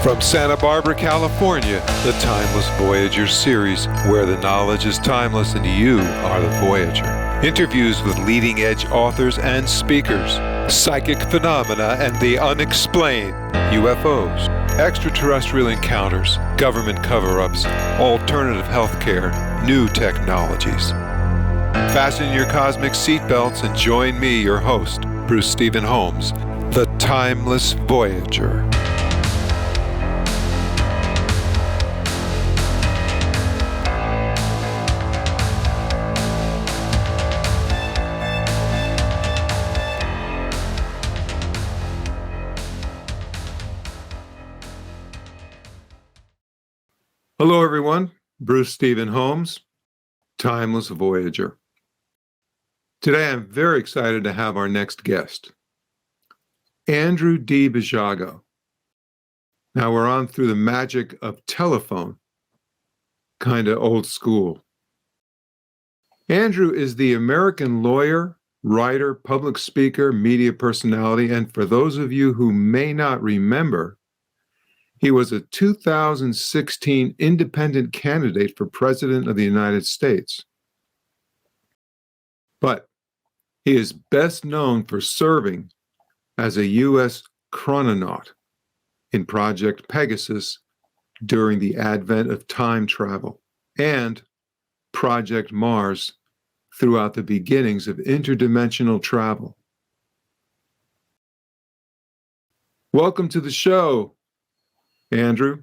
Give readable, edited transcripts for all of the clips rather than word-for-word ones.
From Santa Barbara, California, the Timeless Voyager series, where the knowledge is timeless and you are the Voyager. Interviews with leading-edge authors and speakers, psychic phenomena and the unexplained, UFOs, extraterrestrial encounters, government cover-ups, alternative healthcare, new technologies. Fasten your cosmic seatbelts and join me, your host, Bruce Stephen Holmes, the Timeless Voyager. Hello, everyone. Bruce Stephen Holmes, Timeless Voyager. Today, I'm very excited to have our next guest, Andrew D. Basiago. Now, we're on through the magic of telephone, kind of old school. Andrew is the American lawyer, writer, public speaker, media personality, and for those of you who may not remember, he was a 2016 independent candidate for President of the United States. But he is best known for serving as a U.S. chrononaut in Project Pegasus during the advent of time travel and Project Mars throughout the beginnings of interdimensional travel. Welcome to the show, Andrew.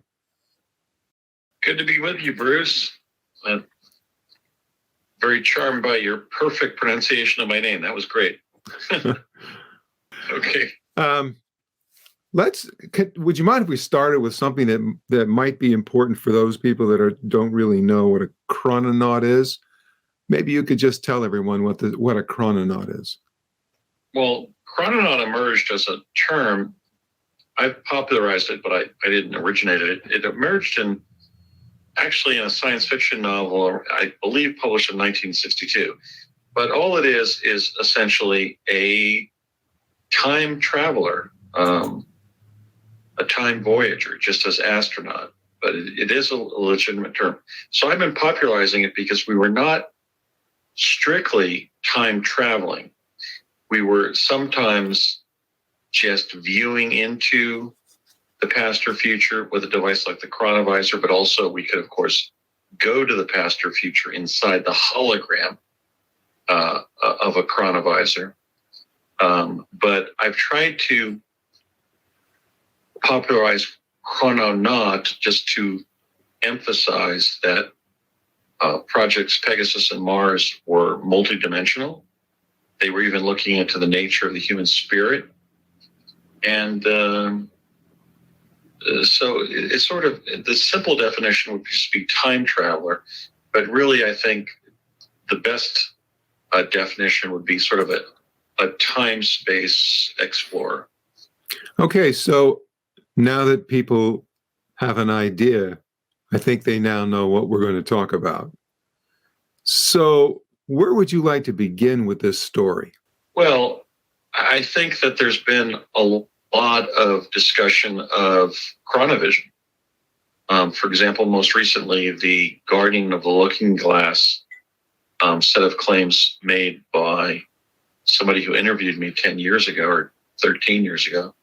Good to be with you, Bruce. Very charmed by your perfect pronunciation of my name. That was great. Okay. Would you mind if we started with something that might be important for those people that don't really know what a chrononaut is? Maybe you could just tell everyone what a chrononaut is. Well, chrononaut emerged as a term. I popularized it, but I didn't originate it. It emerged actually in a science fiction novel, I believe published in 1962. But all it is essentially a time traveler, a time voyager, just as astronaut. But it is a legitimate term. So I've been popularizing it because we were not strictly time traveling. We were sometimes just viewing into the past or future with a device like the Chronovisor, but also we could, of course, go to the past or future inside the hologram of a Chronovisor. But I've tried to popularize Chrononaut just to emphasize that Projects Pegasus and Mars were multidimensional. They were even looking into the nature of the human spirit. And so it's sort of, the simple definition would just be time traveler, but really I think the best definition would be sort of a time-space explorer. Okay, so now that people have an idea, I think they now know what we're going to talk about. So where would you like to begin with this story? Well, I think that there's been a lot of discussion of chronovision. For example, most recently, the Guardian of the Looking Glass set of claims made by somebody who interviewed me 10 years ago or 13 years ago,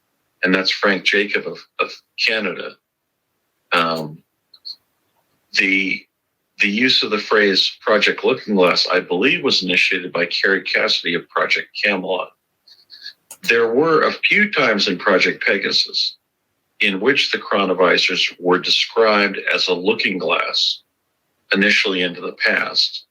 and that's Frank Jacob of Canada. The use of the phrase Project Looking Glass, I believe, was initiated by Carrie Cassidy of Project Camelot. There were a few times in Project Pegasus in which the chronovisors were described as a looking glass, initially into the past.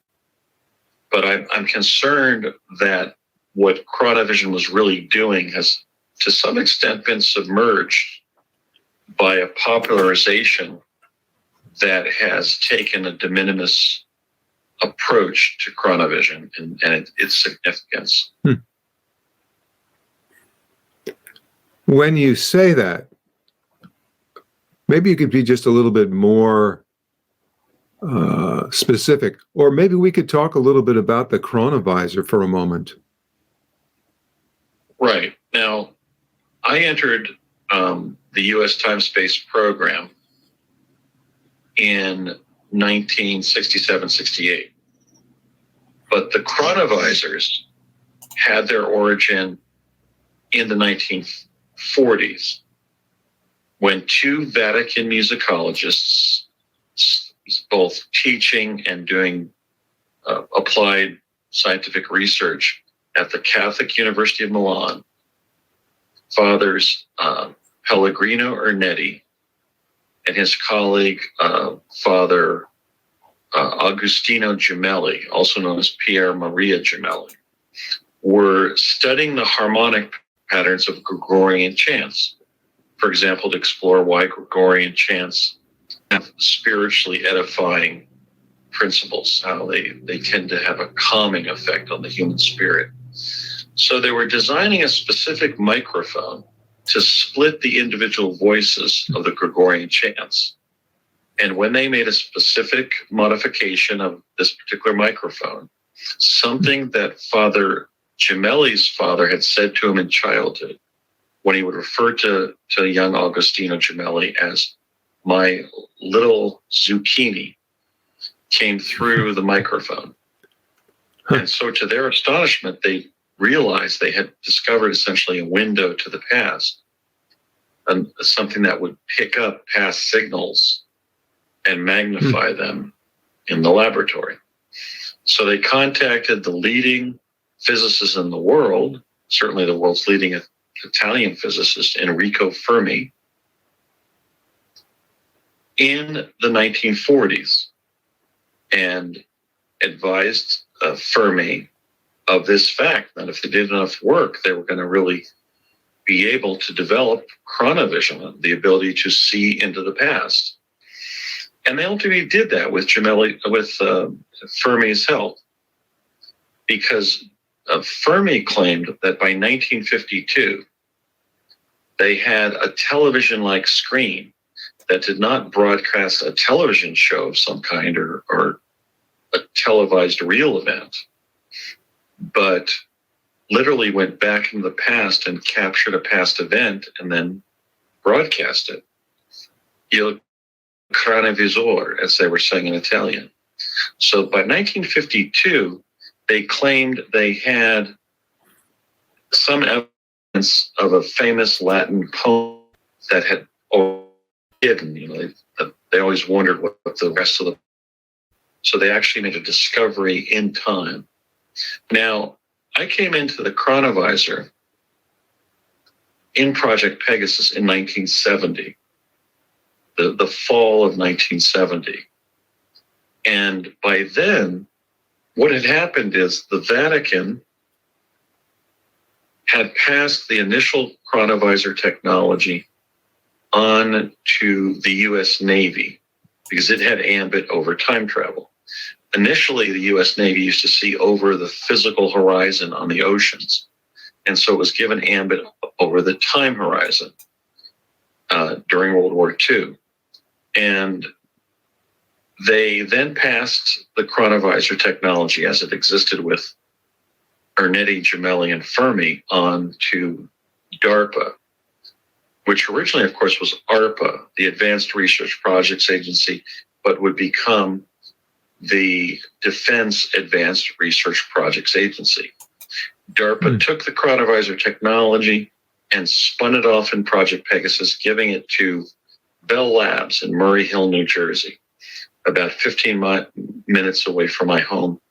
But I'm concerned that what chronovision was really doing has, to some extent, been submerged by a popularization that has taken a de minimis approach to chronovision and its significance. When you say that, maybe you could be just a little bit more specific, or maybe we could talk a little bit about the Chronovisor for a moment. Right. Now, I entered the U.S. time-space program in 1967-68. But the chronovisors had their origin in the 1940s when two Vatican musicologists, both teaching and doing applied scientific research at the Catholic University of Milan, Fathers Pellegrino Ernetti and his colleague, Father Agostino Gemelli, also known as Pier Maria Gemelli, were studying the harmonic patterns of Gregorian chants. For example, to explore why Gregorian chants have spiritually edifying principles, how they tend to have a calming effect on the human spirit. So they were designing a specific microphone to split the individual voices of the Gregorian chants. And when they made a specific modification of this particular microphone, something that Father Gemelli's father had said to him in childhood, when he would refer to young Agostino Gemelli as my little zucchini, came through the microphone. And so to their astonishment, they realized they had discovered essentially a window to the past, and something that would pick up past signals and magnify them in the laboratory. So they contacted the leading physicists in the world, certainly the world's leading Italian physicist, Enrico Fermi, in the 1940s, and advised Fermi of this fact that if they did enough work, they were going to really be able to develop chronovision, the ability to see into the past. And they ultimately did that with Fermi's help, because Fermi claimed that by 1952, they had a television-like screen that did not broadcast a television show of some kind or a televised real event, but literally went back into the past and captured a past event and then broadcast it. Il Chronovisor, as they were saying in Italian. So by 1952, they claimed they had some evidence of a famous Latin poem that had hidden. They always wondered what the rest of the. So they actually made a discovery in time. Now, I came into the Chronovisor in Project Pegasus in 1970, the fall of 1970. And by then, what had happened is the Vatican had passed the initial Chronovisor technology on to the U.S. Navy because it had ambit over time travel. Initially, the U.S. Navy used to see over the physical horizon on the oceans, and so it was given ambit over the time horizon during World War II. And they then passed the Chronovisor technology as it existed with Ernetti, Gemelli, and Fermi on to DARPA, which originally, of course, was ARPA, the Advanced Research Projects Agency, but would become the Defense Advanced Research Projects Agency. DARPA took the Chronovisor technology and spun it off in Project Pegasus, giving it to Bell Labs in Murray Hill, New Jersey, about 15 minutes away from my home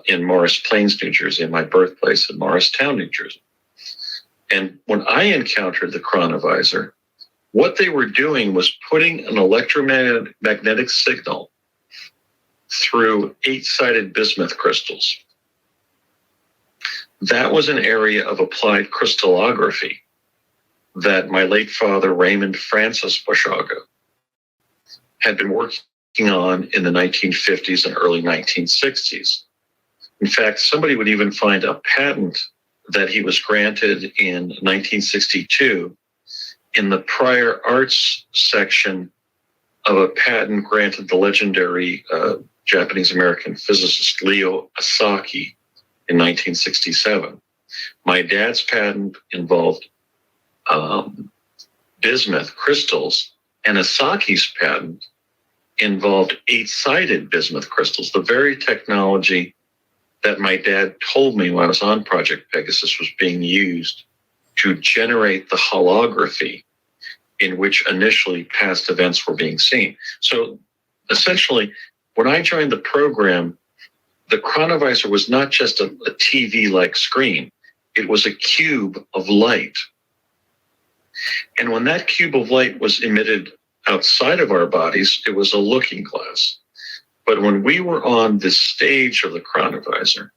in Morris Plains, New Jersey, and my birthplace in Morristown, New Jersey. And when I encountered the Chronovisor, what they were doing was putting an electromagnetic signal through 8-sided bismuth crystals. That was an area of applied crystallography that my late father, Raymond Francis Basiago, had been working on in the 1950s and early 1960s. In fact, somebody would even find a patent that he was granted in 1962 in the prior arts section of a patent granted the legendary Japanese-American physicist Leo Asaki in 1967. My dad's patent involved bismuth crystals, and Asaki's patent involved 8-sided bismuth crystals, the very technology that my dad told me when I was on Project Pegasus was being used to generate the holography in which initially past events were being seen. So essentially, when I joined the program, the Chronovisor was not just a TV-like screen. It was a cube of light. And when that cube of light was emitted outside of our bodies, it was a looking glass. But when we were on the stage of the Chronovisor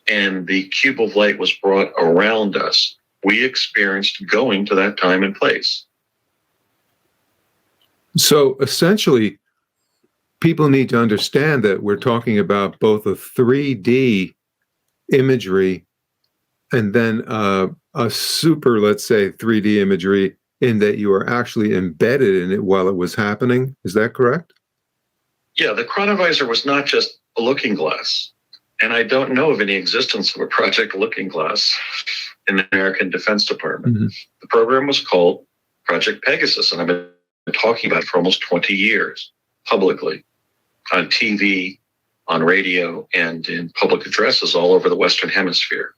and the cube of light was brought around us, we experienced going to that time and place. So essentially, people need to understand that we're talking about both a 3D imagery and then a super, let's say, 3D imagery in that you are actually embedded in it while it was happening. Is that correct? Yeah, the Chronovisor was not just a looking glass. And I don't know of any existence of a Project Looking Glass in the American Defense Department. Mm-hmm. The program was called Project Pegasus, and I've been talking about it for almost 20 years publicly on TV, on radio, and in public addresses all over the Western Hemisphere.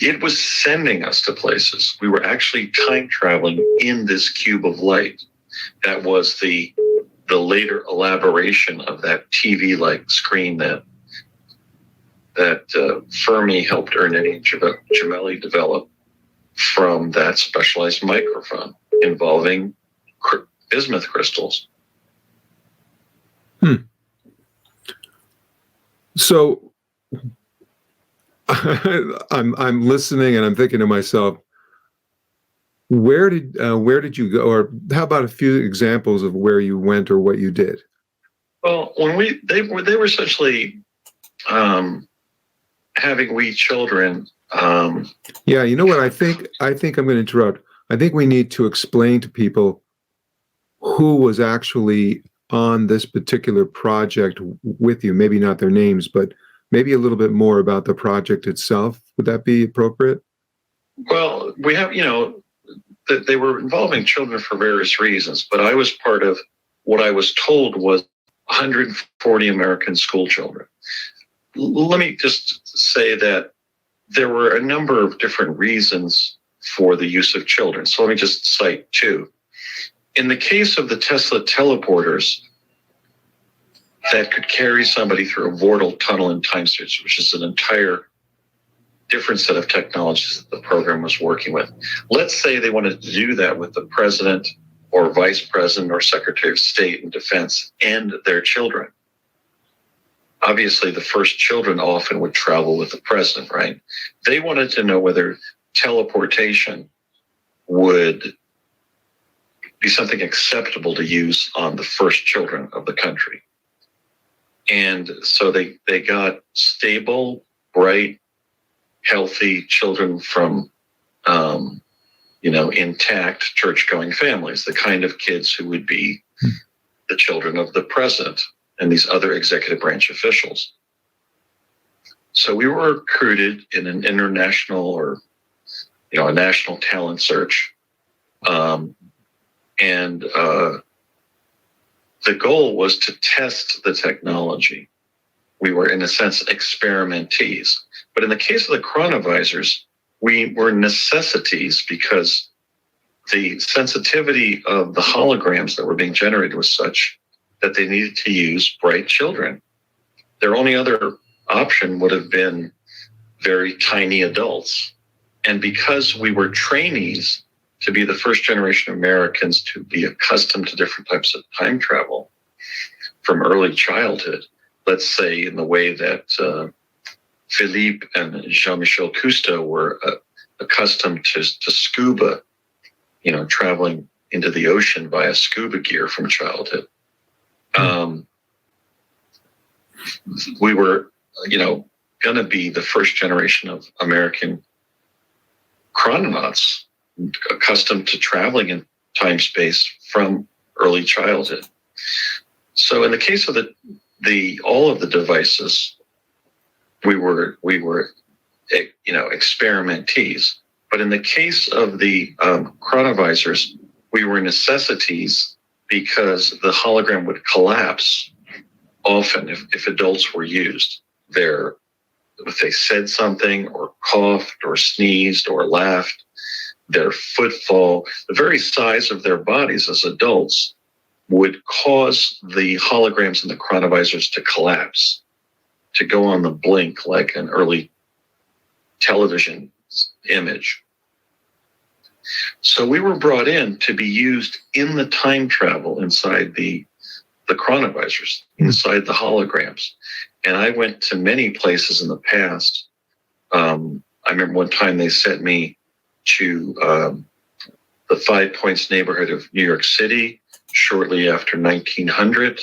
It was sending us to places. We were actually time traveling in this cube of light. That was the later elaboration of that TV-like screen that Fermi helped Ernest Gemelli develop from that specialized microphone involving bismuth crystals. So I'm listening and I'm thinking to myself, where did you go, or how about a few examples of where you went or what you did? Well, when they were essentially having wee children. Yeah, you know what? I think I'm going to interrupt. I think we need to explain to people who was actually on this particular project with you. Maybe not their names, but maybe a little bit more about the project itself. Would that be appropriate? Well, we have, they were involving children for various reasons, but I was part of what I was told was 140 American school children. Let me just say that there were a number of different reasons for the use of children. So let me just cite two. In the case of the Tesla teleporters that could carry somebody through a vortal tunnel in time space, which is an entire different set of technologies that the program was working with. Let's say they wanted to do that with the president or vice president or secretary of state and defense and their children. Obviously, the first children often would travel with the president, right? They wanted to know whether teleportation would be something acceptable to use on the first children of the country. And so they got stable, bright, healthy children from, intact church-going families, the kind of kids who would be the children of the president and these other executive branch officials. So we were recruited in an international or, a national talent search. And the goal was to test the technology. We were, in a sense, experimentees. But in the case of the chronovisors, we were necessities because the sensitivity of the holograms that were being generated was such that they needed to use bright children. Their only other option would have been very tiny adults. And because we were trainees to be the first generation of Americans to be accustomed to different types of time travel from early childhood, let's say in the way that Philippe and Jean-Michel Cousteau were accustomed to scuba, traveling into the ocean via scuba gear from childhood. We were, going to be the first generation of American chrononauts accustomed to traveling in time space from early childhood. So in the case of all of the devices, we were experimentees. But in the case of the chronovisors, we were necessities because the hologram would collapse often if adults were used. If they said something or coughed or sneezed or laughed, their footfall, the very size of their bodies as adults would cause the holograms and the chronovisors to collapse, to go on the blink like an early television image. So we were brought in to be used in the time travel inside the chronovisors, inside the holograms. And I went to many places in the past. I remember one time they sent me to the Five Points neighborhood of New York City shortly after 1900.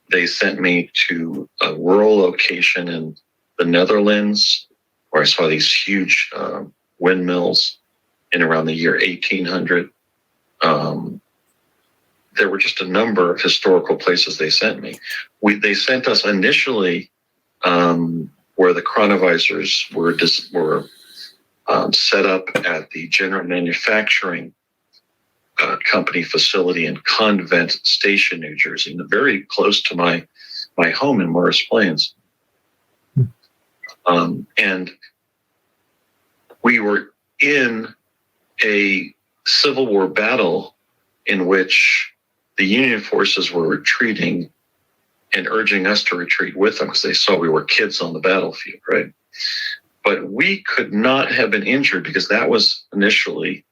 They sent me to a rural location in the Netherlands where I saw these huge windmills in around the year 1800. There were just a number of historical places they sent me. They sent us initially where the chronovisors were set up at the General Manufacturing Company facility in Convent Station, New Jersey, very close to my home in Morris Plains. And we were in a Civil War battle in which the Union forces were retreating and urging us to retreat with them because they saw we were kids on the battlefield, right? But we could not have been injured because that was initially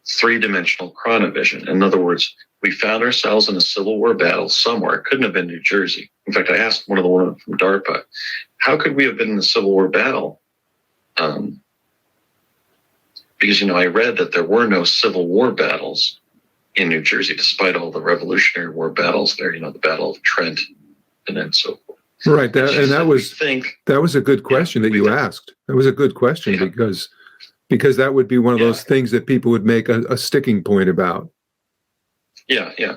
three-dimensional chronovision. In other words, we found ourselves in a Civil War battle somewhere. It couldn't have been New Jersey. In fact, I asked one of the women from DARPA, how could we have been in the Civil War battle? Because, I read that there were no Civil War battles in New Jersey, despite all the Revolutionary War battles there, the Battle of Trent and then so forth. Right. That was a good question that you asked. That was a good question because that would be one of those things that people would make a sticking point about. Yeah.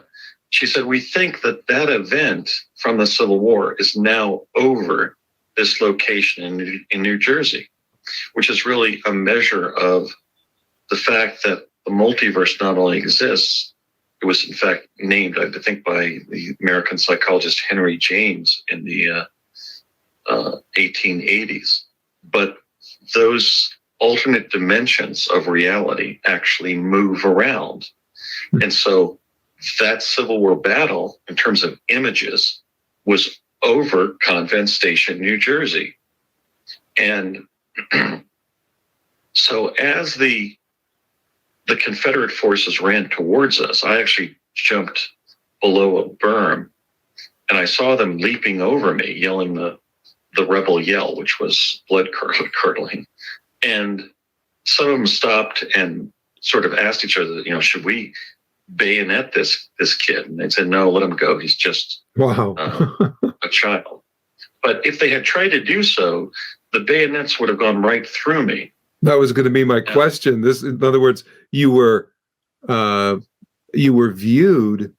She said, we think that event from the Civil War is now over this location in New Jersey, which is really a measure of the fact that the multiverse not only exists, it was in fact named, I think, by the American psychologist Henry James in the 1880s. But those alternate dimensions of reality actually move around. And so that Civil War battle, in terms of images, was over Convent Station, New Jersey. And so as the Confederate forces ran towards us, I actually jumped below a berm and I saw them leaping over me, yelling the rebel yell, which was blood curdling. And some of them stopped and sort of asked each other, should we bayonet this kid? And they said, no, let him go. He's just a child. But if they had tried to do so, the bayonets would have gone right through me. That was going to be my question. In other words, you were viewed,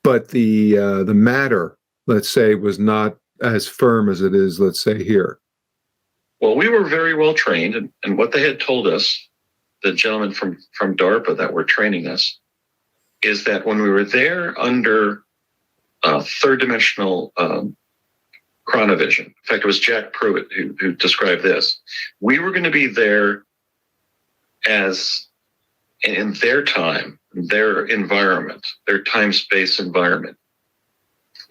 but the matter, let's say, was not as firm as it is, let's say, here. Well, we were very well trained, and what they had told us, the gentlemen from DARPA that were training us, is that when we were there under third-dimensional chronovision. In fact, it was Jack Pruitt who described this. We were going to be there as in their time, their environment, their time-space environment,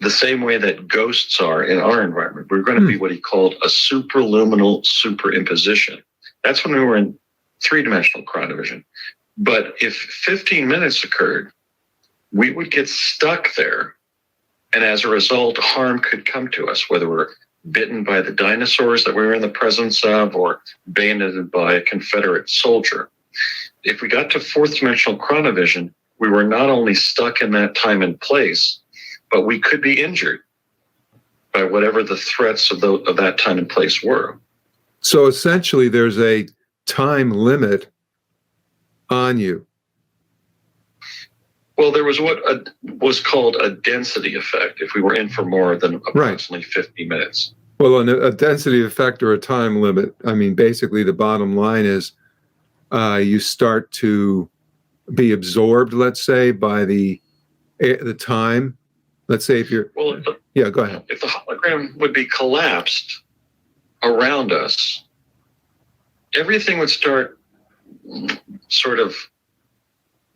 the same way that ghosts are in our environment. We're going to be what he called a superluminal superimposition. That's when we were in three-dimensional chronovision. But if 15 minutes occurred, we would get stuck there. And as a result, harm could come to us, whether we're bitten by the dinosaurs that we were in the presence of or bayoneted by a Confederate soldier. If we got to fourth dimensional chronovision, we were not only stuck in that time and place, but we could be injured by whatever the threats of that time and place were. So essentially, there's a time limit on you. Well, there was what was called a density effect if we were in for more than approximately 50 minutes. Well, a density effect or a time limit, I mean, basically the bottom line is you start to be absorbed, let's say, by the time. Let's say if you're... Well, yeah, go ahead. If the hologram would be collapsed around us, everything would start sort of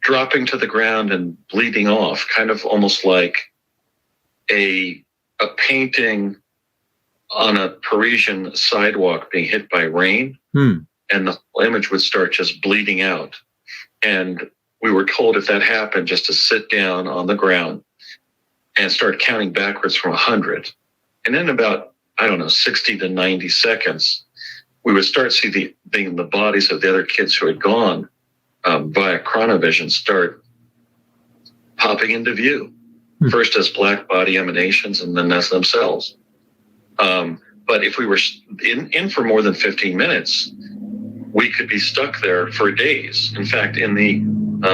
dropping to the ground and bleeding off, kind of almost like a painting on a Parisian sidewalk being hit by rain, and the whole image would start just bleeding out. And we were told if that happened, just to sit down on the ground and start counting backwards from 100. And in about, 60 to 90 seconds, we would start seeing the bodies of the other kids who had gone via chronovision start popping into view, first as black body emanations and then as themselves. But if we were in for more than 15 minutes, we could be stuck there for days. In fact, in the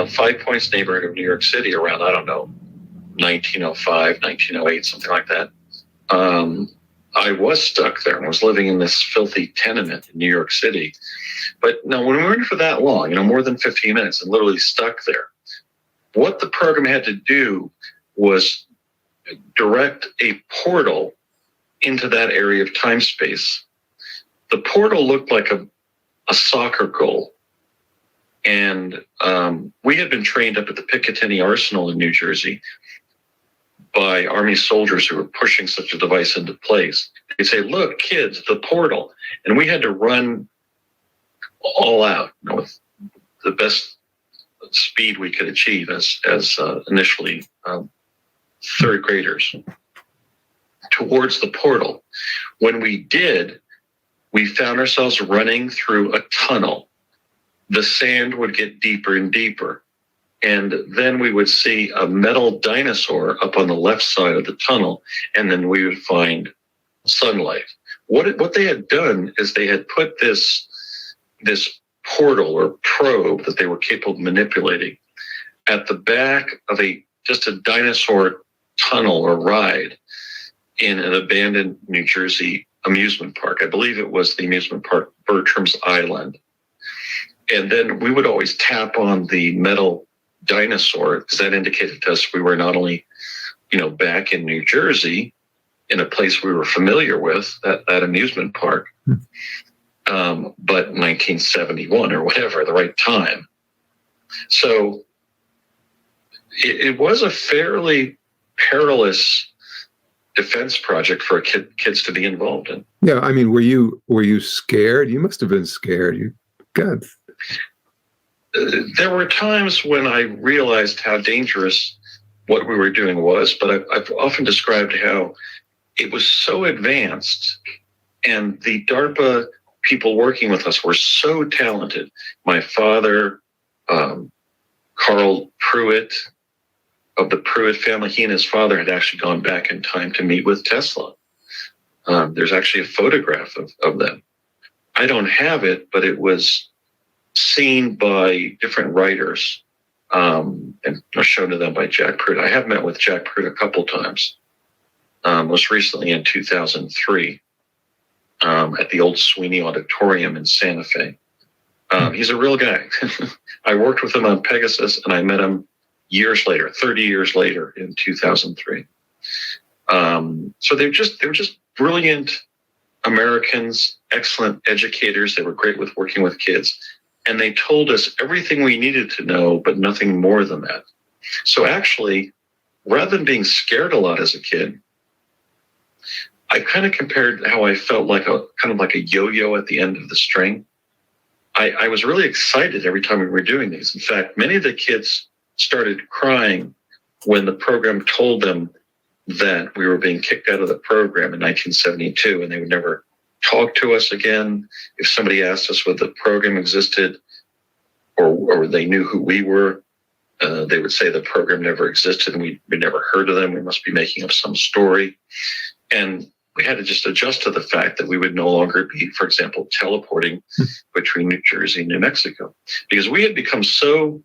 Five Points neighborhood of New York City around, 1905, 1908, something like that, I was stuck there and was living in this filthy tenement in New York City. But now when we were in for that long, more than 15 minutes and literally stuck there, what the program had to do was direct a portal into that area of time space. The portal looked like a soccer goal. And we had been trained up at the Picatinny Arsenal in New Jersey by Army soldiers who were pushing such a device into place. They'd say, look, kids, the portal. And we had to run all out, with the best speed we could achieve as initially third graders towards the portal. When we did, we found ourselves running through a tunnel. The sand would get deeper and deeper. And then we would see a metal dinosaur up on the left side of the tunnel, and then we would find sunlight. What they had done is they had put this portal or probe that they were capable of manipulating at the back of just a dinosaur tunnel or ride in an abandoned New Jersey amusement park. I believe it was the amusement park Bertram's Island. And then we would always tap on the metal dinosaur because that indicated to us we were not only, back in New Jersey in a place we were familiar with, that amusement park, but 1971 or whatever, the right time. So it was a fairly perilous defense project for kids to be involved in. Yeah, were you scared? You must have been scared. God. There were times when I realized how dangerous what we were doing was, but I've often described how it was so advanced, and the DARPA people working with us were so talented. My father, Carl Pruitt, of the Pruitt family, he and his father had actually gone back in time to meet with Tesla. There's actually a photograph of them. I don't have it, but it was seen by different writers and shown to them by Jack Pruitt. I have met with Jack Pruitt a couple times, most recently in 2003 at the old Sweeney Auditorium in Santa Fe. He's a real guy. I worked with him on Pegasus, and I met him years later, 30 years later in 2003. So they were just brilliant Americans, excellent educators. They were great with working with kids. And they told us everything we needed to know, but nothing more than that. So actually, rather than being scared a lot as a kid, I kind of compared how I felt like a yo-yo at the end of the string. I was really excited every time we were doing these. In fact, many of the kids started crying when the program told them that we were being kicked out of the program in 1972, and they would never talk to us again. If somebody asked us whether the program existed or they knew who we were, they would say the program never existed and we never heard of them. We must be making up some story. And we had to just adjust to the fact that we would no longer be, for example, teleporting between New Jersey and New Mexico, because we had become so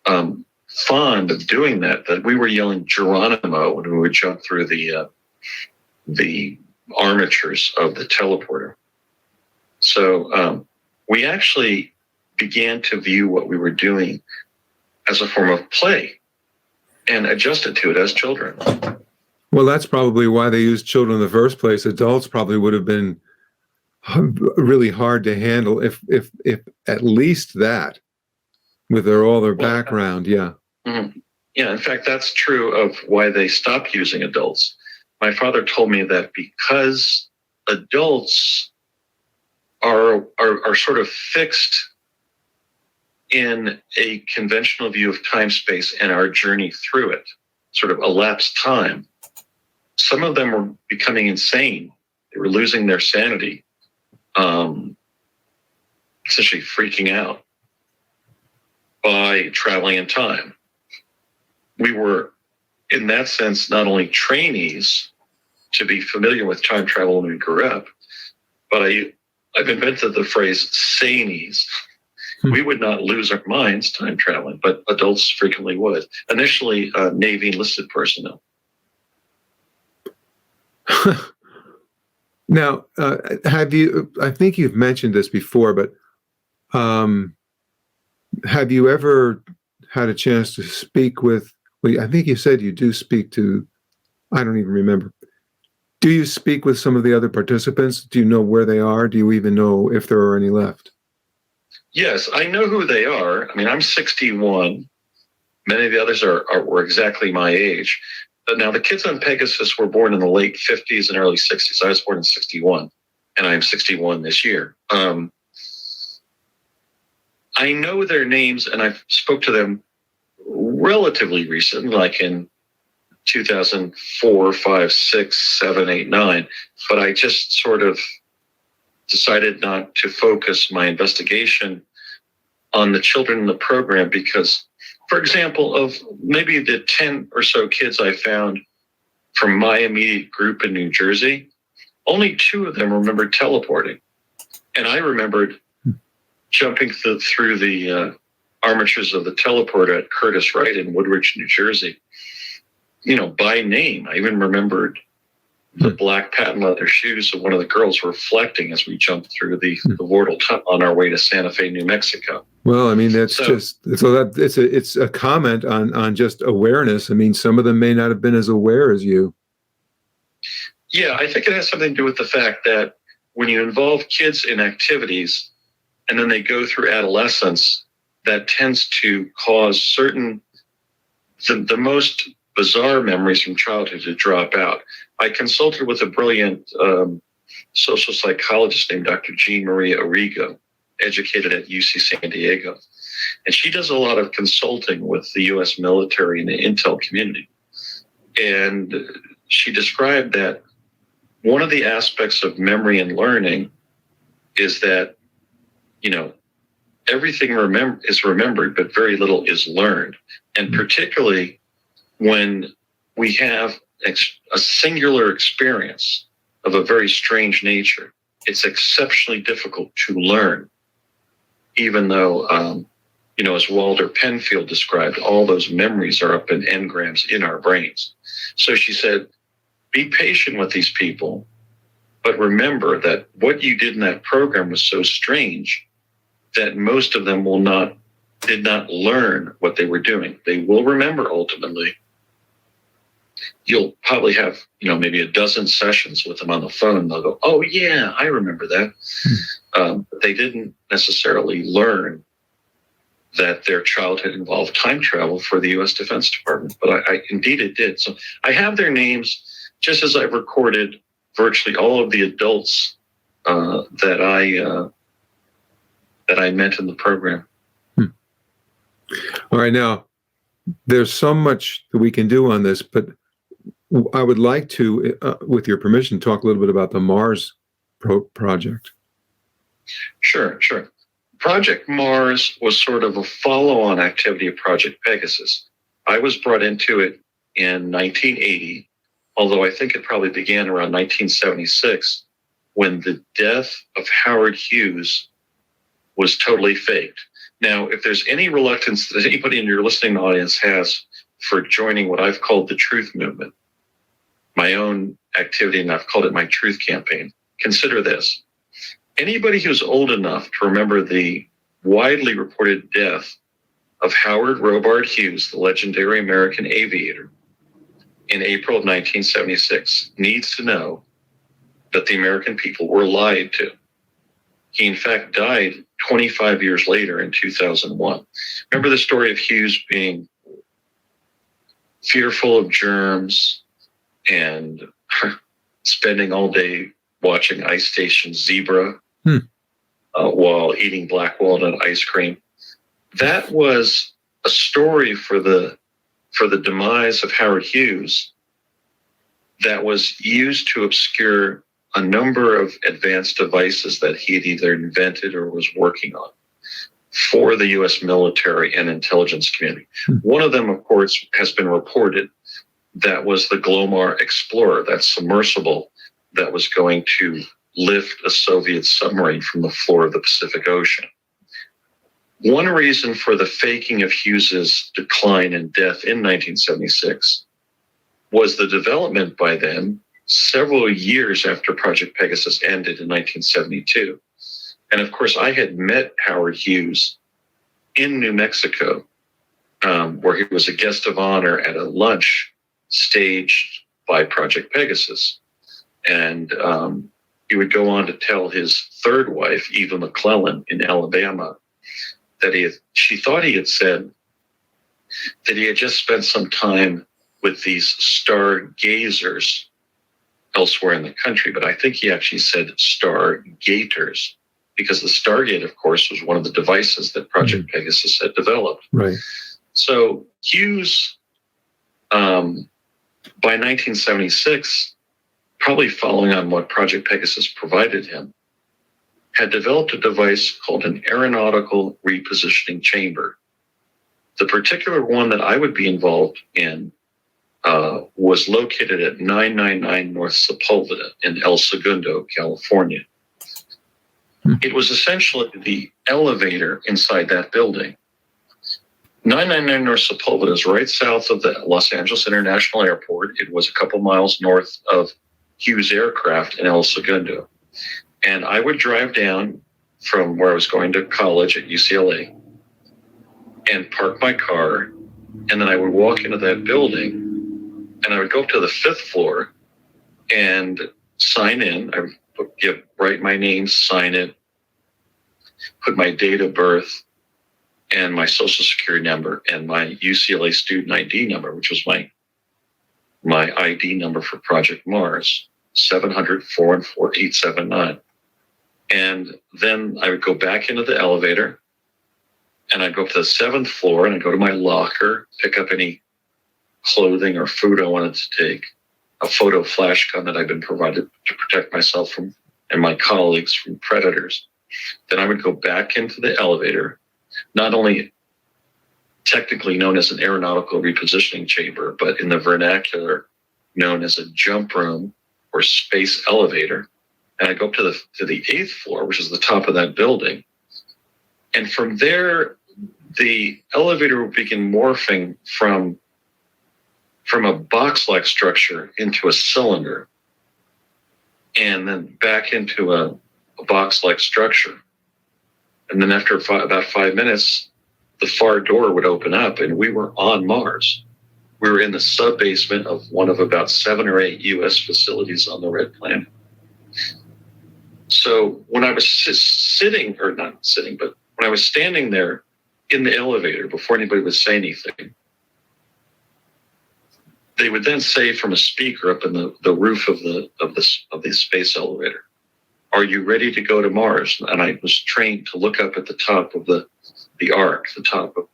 fond of doing that we were yelling Geronimo when we would jump through the armatures of the teleporter. So we actually began to view what we were doing as a form of play and adjusted to it as children. Well, that's probably why they used children in the first place. Adults probably would have been really hard to handle if at least that, with all their background. Yeah. Mm-hmm. Yeah, in fact, that's true of why they stopped using adults. My father told me that because adults are sort of fixed in a conventional view of time, space, and our journey through it, sort of elapsed time. Some of them were becoming insane. They were losing their sanity, essentially freaking out by traveling in time. We were, in that sense, not only trainees to be familiar with time travel when we grew up, but I've invented the phrase sanies. We would not lose our minds time traveling, but adults frequently would. Initially, Navy enlisted personnel. Now, have you, I think you've mentioned this before, but have you ever had a chance to speak with, well, I think you said you do speak to, I don't even remember. Do you speak with some of the other participants? Do you know where they are? Do you even know if there are any left? Yes, I know who they are. I mean, I'm 61. Many of the others were exactly my age. But now the kids on Pegasus were born in the late 50s and early 60s. I was born in 61, and I'm 61 this year. I know their names, and I've spoke to them relatively recently, like in 2004, 5, 6, 7, 8, 9. But I just sort of decided not to focus my investigation on the children in the program because, for example, of maybe the 10 or so kids I found from my immediate group in New Jersey, only 2 of them remembered teleporting. And I remembered jumping through the armatures of the teleporter at Curtis Wright in Woodridge, New Jersey, by name. I even remembered the black patent leather shoes of one of the girls reflecting as we jumped through the Wardle Tunnel on our way to Santa Fe, New Mexico. Well, I mean, that's it's a comment on just awareness. I mean, some of them may not have been as aware as you. Yeah, I think it has something to do with the fact that when you involve kids in activities and then they go through adolescence, that tends to cause the most bizarre memories from childhood to drop out. I consulted with a brilliant social psychologist named Dr. Jean Maria Arrigo, educated at UC San Diego. And she does a lot of consulting with the U.S. military and the intel community. And she described that one of the aspects of memory and learning is that, everything is remembered, but very little is learned. And particularly when we have a singular experience of a very strange nature, it's exceptionally difficult to learn, even though, as Walter Penfield described, all those memories are up in engrams in our brains. So she said, be patient with these people, but remember that what you did in that program was so strange that most of them did not learn what they were doing. They will remember ultimately. You'll probably have, maybe a dozen sessions with them on the phone. They'll go, oh yeah, I remember that. They didn't necessarily learn that their childhood involved time travel for the U.S. Defense Department, but I indeed it did. So I have their names, just as I've recorded virtually all of the adults that I met in the program. All right, now there's so much that we can do on this, but I would like to, with your permission, talk a little bit about the Mars project. Sure. Project Mars was sort of a follow-on activity of Project Pegasus. I was brought into it in 1980, although I think it probably began around 1976 when the death of Howard Hughes was totally faked. Now, if there's any reluctance that anybody in your listening audience has for joining what I've called the Truth Movement, my own activity, and I've called it my Truth Campaign, consider this. Anybody who's old enough to remember the widely reported death of Howard Robart Hughes, the legendary American aviator, in April of 1976, needs to know that the American people were lied to. He, in fact, died 25 years later in 2001. Remember the story of Hughes being fearful of germs and spending all day watching Ice Station Zebra while eating black walnut ice cream? That was a story for the demise of Howard Hughes that was used to obscure a number of advanced devices that he had either invented or was working on for the U.S. military and intelligence community. One of them, of course, has been reported. That was the Glomar Explorer, that submersible that was going to lift a Soviet submarine from the floor of the Pacific Ocean. One reason for the faking of Hughes's decline and death in 1976 was the development by then, several years after Project Pegasus ended in 1972. And of course, I had met Howard Hughes in New Mexico, where he was a guest of honor at a lunch staged by Project Pegasus. And he would go on to tell his third wife, Eva McClellan, in Alabama, that she thought he had said that he had just spent some time with these stargazers elsewhere in the country, but I think he actually said stargaters, because the Stargate, of course, was one of the devices that Project Pegasus had developed. Right. So Hughes, by 1976, probably following on what Project Pegasus provided him, had developed a device called an aeronautical repositioning chamber. The particular one that I would be involved in was located at 999 North Sepulveda in El Segundo, California. It was essentially the elevator inside that building. 999 North Sepulveda is right south of the Los Angeles International Airport. It was a couple miles north of Hughes Aircraft in El Segundo. And I would drive down from where I was going to college at UCLA and park my car. And then I would walk into that building and I would go up to the 5th floor and sign in. I would write my name, sign it, put my date of birth and my social security number and my UCLA student ID number, which was my ID number for Project Mars, 700-414-879. And then I would go back into the elevator and I'd go up to the 7th floor and I'd go to my locker, pick up any clothing or food I wanted to take, a photo flash gun that I'd been provided to protect myself from and my colleagues from predators. Then I would go back into the elevator, not only technically known as an aeronautical repositioning chamber, but in the vernacular known as a jump room or space elevator. And I go up to the 8th floor, which is the top of that building. And from there, the elevator would begin morphing from a box-like structure into a cylinder, and then back into a box-like structure. And then after about 5 minutes, the far door would open up and we were on Mars. We were in the sub-basement of one of about 7 or 8 U.S. facilities on the Red Planet. So when I was when I was standing there in the elevator before anybody would say anything, they would then say from a speaker up in the roof of the space elevator, "Are you ready to go to Mars?" And I was trained to look up at the top of the arc, the top of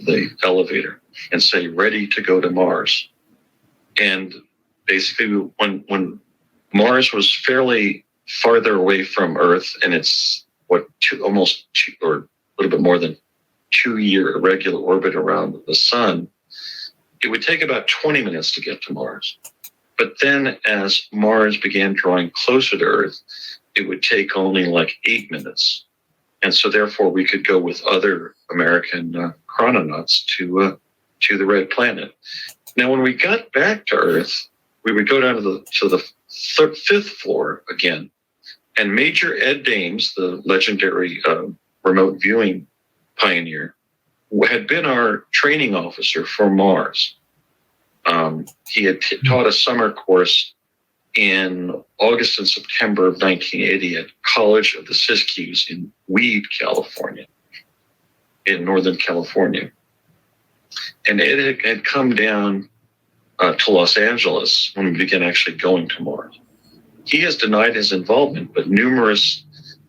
the elevator, and say, "Ready to go to Mars." And basically, when Mars was fairly farther away from Earth, and it's almost 2 or a little bit more than 2-year irregular orbit around the sun, it would take about 20 minutes to get to Mars. But then as Mars began drawing closer to Earth, it would take only like 8 minutes. And so therefore we could go with other American chrononauts to the Red Planet. Now, when we got back to Earth, we would go down to the 5th floor again. And Major Ed Dames, the legendary remote viewing pioneer, had been our training officer for Mars. He had taught a summer course in August and September of 1980 at College of the Siskiyous in Weed, California, in Northern California. And Ed had come down to Los Angeles when we began actually going to Mars. He has denied his involvement, but numerous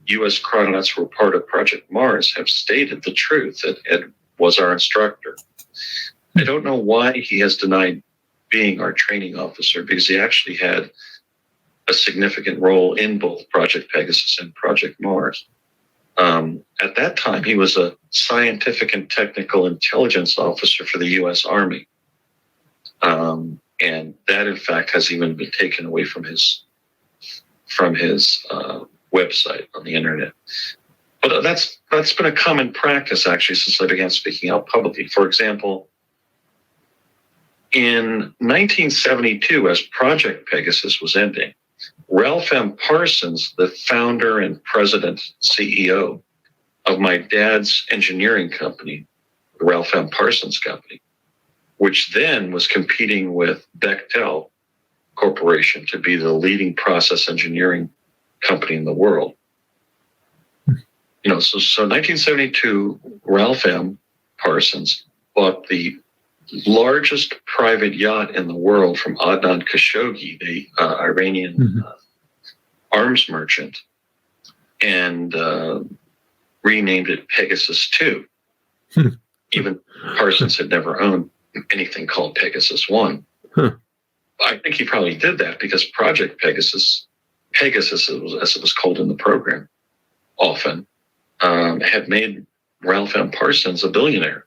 U.S. chrononauts who were part of Project Mars have stated the truth that Ed was our instructor. I don't know why he has denied being our training officer, because he actually had a significant role in both Project Pegasus and Project Mars. At that time, he was a scientific and technical intelligence officer for the U.S. Army. And that, in fact, has even been taken away from his website on the internet. But that's been a common practice, actually, since I began speaking out publicly. For example, in 1972, as Project Pegasus was ending, Ralph M. Parsons, the founder and president, CEO of my dad's engineering company, the Ralph M. Parsons Company, which then was competing with Bechtel Corporation to be the leading process engineering company in the world. So 1972, Ralph M. Parsons bought the largest private yacht in the world from Adnan Khashoggi, the Iranian arms merchant, and renamed it Pegasus 2. Even Parsons had never owned anything called Pegasus 1. I think he probably did that because Project Pegasus, as it was called in the program, often, had made Ralph M. Parsons a billionaire.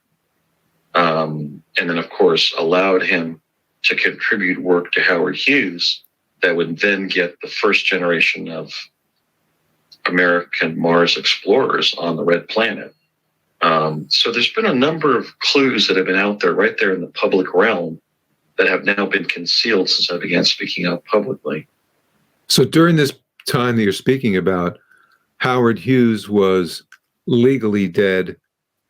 And then, of course, allowed him to contribute work to Howard Hughes that would then get the first generation of American Mars explorers on the Red Planet. So there's been a number of clues that have been out there, right there in the public realm, that have now been concealed since I began speaking out publicly. So during this time that you're speaking about, Howard Hughes was legally dead,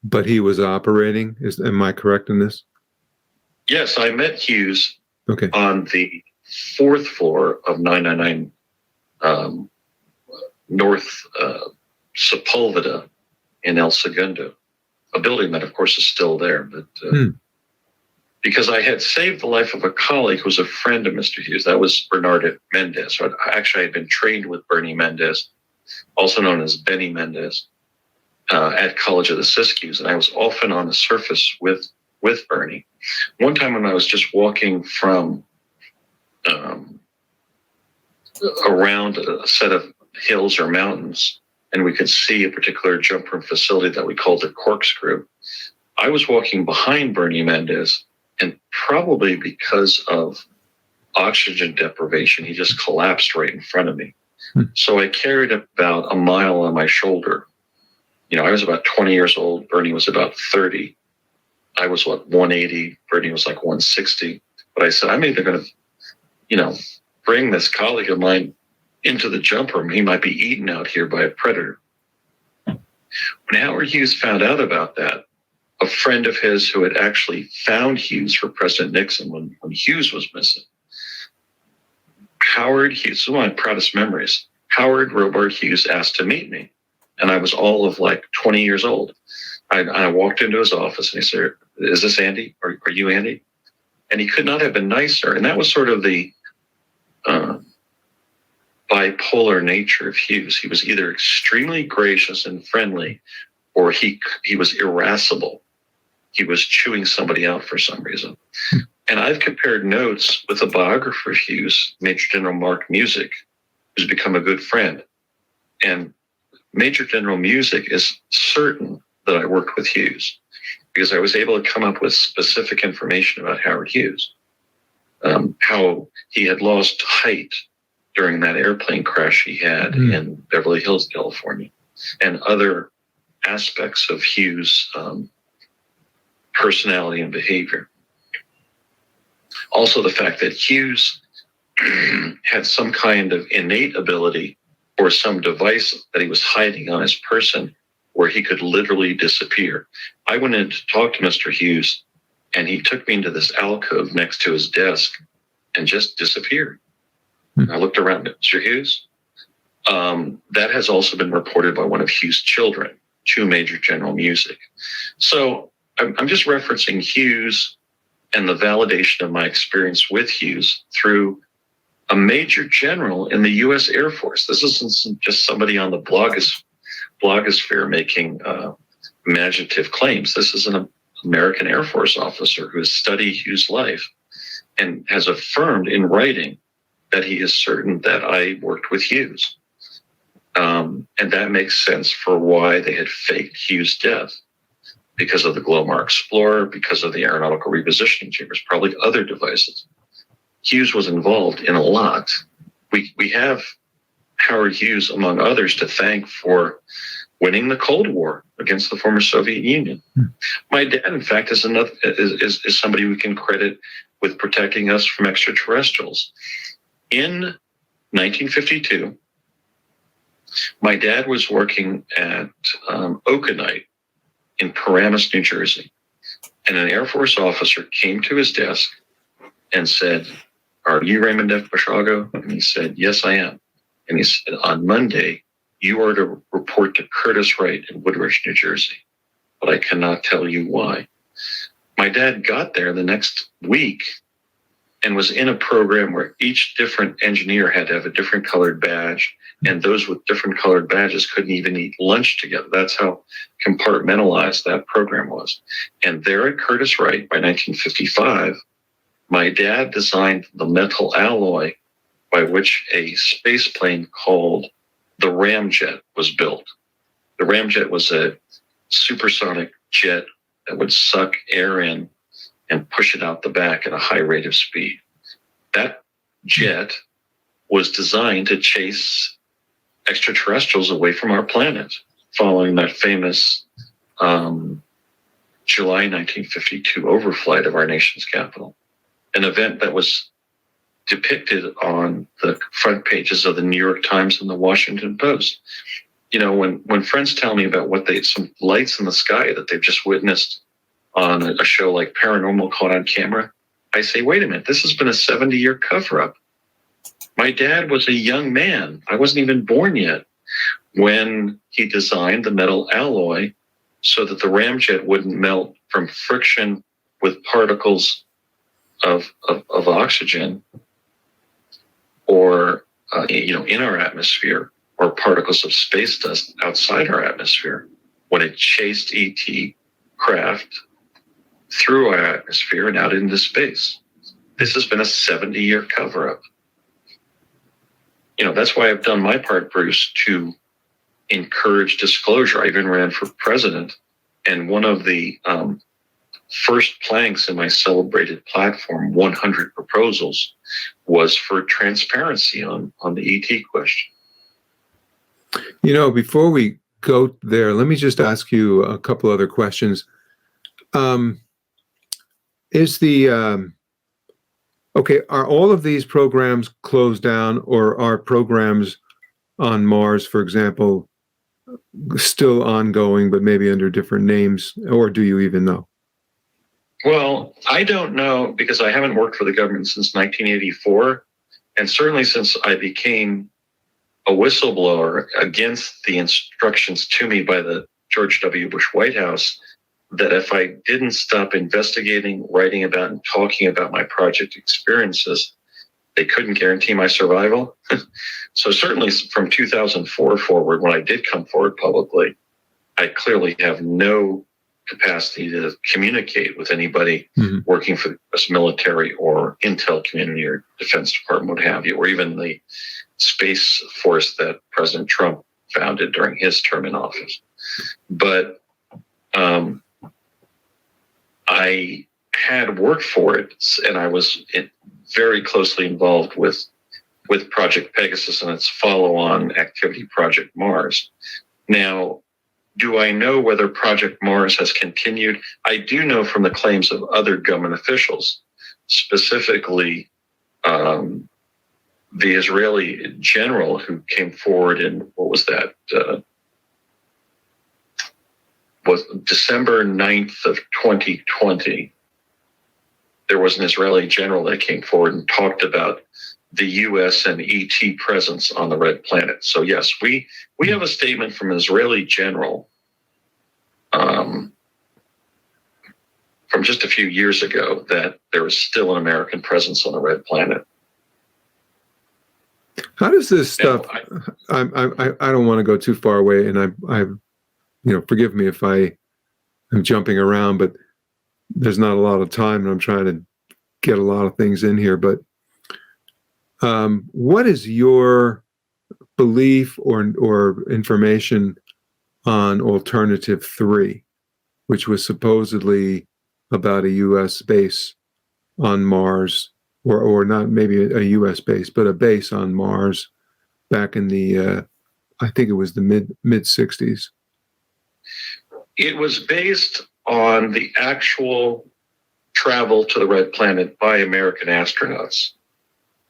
but he was operating. Am I correct in this? Yes, I met Hughes on the 4th floor of 999 North Sepulveda in El Segundo, a building that, of course, is still there. But because I had saved the life of a colleague who was a friend of Mr. Hughes, that was Bernardo Mendez. So I had been trained with Bernie Mendez, also known as Benny Mendez, at College of the Siskiyous, and I was often on the surface with Bernie. One time when I was just walking from around a set of hills or mountains, and we could see a particular jump room facility that we called the Corkscrew, I was walking behind Bernie Mendez, and probably because of oxygen deprivation, he just collapsed right in front of me. So I carried about a mile on my shoulder. I was about 20 years old. Bernie was about 30. I was 180. Bernie was like 160. But I said, I'm either going to, bring this colleague of mine into the jump room. He might be eaten out here by a predator. When Howard Hughes found out about that, a friend of his who had actually found Hughes for President Nixon when Hughes was missing, Howard Hughes, this is one of my proudest memories. Howard Robert Hughes asked to meet me. And I was all of like 20 years old. I walked into his office and he said, "Is this Andy? Are you Andy?" And he could not have been nicer. And that was sort of the bipolar nature of Hughes. He was either extremely gracious and friendly, or he was irascible. He was chewing somebody out for some reason. And I've compared notes with a biographer of Hughes, Major General Mark Music, who's become a good friend. And Major General Music is certain that I worked with Hughes because I was able to come up with specific information about Howard Hughes, how he had lost height during that airplane crash he had in Beverly Hills, California, and other aspects of Hughes' personality and behavior. Also, the fact that Hughes had some kind of innate ability or some device that he was hiding on his person where he could literally disappear. I went in to talk to Mr. Hughes, and he took me into this alcove next to his desk and just disappeared. I looked around at Mr. Hughes. That has also been reported by one of Hughes' children to Major General Music. So I'm just referencing Hughes and the validation of my experience with Hughes through a major general in the U.S. Air Force. This isn't just somebody on the blogosphere making imaginative claims. This is an American Air Force officer who has studied Hughes' life and has affirmed in writing that he is certain that I worked with Hughes. And that makes sense for why they had faked Hughes' death, because of the Glomar Explorer, because of the aeronautical repositioning chambers, probably other devices. Hughes was involved in a lot. We have Howard Hughes, among others, to thank for winning the Cold War against the former Soviet Union. My dad, in fact, is somebody we can credit with protecting us from extraterrestrials. In 1952, my dad was working at Okanite in Paramus, New Jersey, and an Air Force officer came to his desk and said, "Are you Raymond F. Basiago?" And he said, "Yes, I am." And he said, "On Monday, you are to report to Curtis Wright in Woodridge, New Jersey, but I cannot tell you why." My dad got there the next week and was in a program where each different engineer had to have a different colored badge, and those with different colored badges couldn't even eat lunch together. That's how compartmentalized that program was. And there at Curtis Wright, by 1955, my dad designed the metal alloy by which a space plane called the Ramjet was built. The Ramjet was a supersonic jet that would suck air in and push it out the back at a high rate of speed. That jet was designed to chase extraterrestrials away from our planet, following that famous July 1952 overflight of our nation's capital, an event that was depicted on the front pages of the New York Times and the Washington Post. You know, when friends tell me about some lights in the sky that they've just witnessed on a show like Paranormal Caught on Camera, I say, wait a minute, this has been a 70-year cover-up. My dad was a young man. I wasn't even born yet when he designed the metal alloy so that the ramjet wouldn't melt from friction with particles of oxygen or in our atmosphere, or particles of space dust outside our atmosphere when it chased ET craft through our atmosphere and out into space. This has been a 70-year cover-up. That's why I've done my part, Bruce, to encourage disclosure. I even ran for president, and one of the first planks in my celebrated platform, 100 proposals, was for transparency on the ET question. Before we go there, let me just ask you a couple other questions. Are all of these programs closed down, or are programs on Mars, for example, still ongoing, but maybe under different names, or do you even know? Well, I don't know, because I haven't worked for the government since 1984, and certainly since I became a whistleblower against the instructions to me by the George W. Bush White House that if I didn't stop investigating, writing about, and talking about my project experiences, they couldn't guarantee my survival. So certainly from 2004 forward, when I did come forward publicly, I clearly have no capacity to communicate with anybody working for the U.S. military or intel community or Defense Department, what have you, or even the Space Force that President Trump founded during his term in office. But I had worked for it, and I was very closely involved with Project Pegasus and its follow-on activity, Project Mars. Now, do I know whether Project Mars has continued? I do know from the claims of other government officials, specifically the Israeli general who came forward in, what was that, was December 9th of 2020. There was an Israeli general that came forward and talked about the U.S. and ET presence on the red planet. So yes, we have a statement from an Israeli general from just a few years ago that there is still an American presence on the red planet. How does this stuff? I don't want to go too far away, and I forgive me if I am jumping around, but there's not a lot of time, and I'm trying to get a lot of things in here. But what is your belief or information on Alternative 3, which was supposedly about a U.S. base on Mars, or not maybe a U.S. base, but a base on Mars back in the, I think it was the mid 60s? It was based on the actual travel to the red planet by American astronauts,